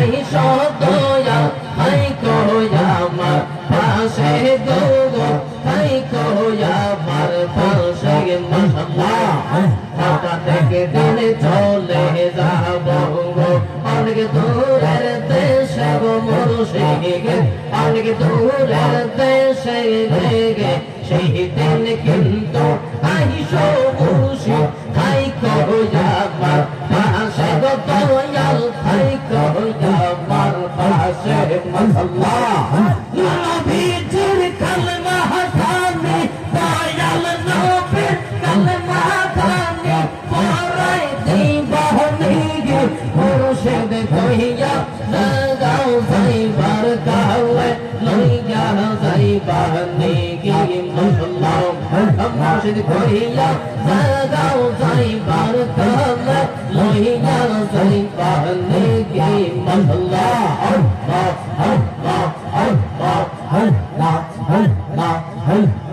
I সদয়া I কোয়া আমার পাশে গো আই কোয়া আমার পাশে মাশাআল্লাহ ঢাকা থেকে দিনে চলে যাব গো অনেক দূরের দেশে গো মুর্শিদ অনেক দূরের দেশে গে সেই দিন কিন্তু আইসো মুর্শিদ আই কোয়া আমার পাশে গো দয়াল আই কোয়া আমার পাশে মাশাআল্লাহ নবীজির কালমা খানি দয়াল নবীর কালমা খানি পড়াই দিবানি মুর্শিদ কইয়া লাগাও যাইবার কালে লইয়া যাইবানি কি মাশাআল্লাহ মুর্শিদ কইয়া লাগাও যাইবার কালে লইয়া যাইবানি কি মাশাআল্লাহ আল্লাহ আল্লাহ আল্লাহ আল্লাহ আল্লাহ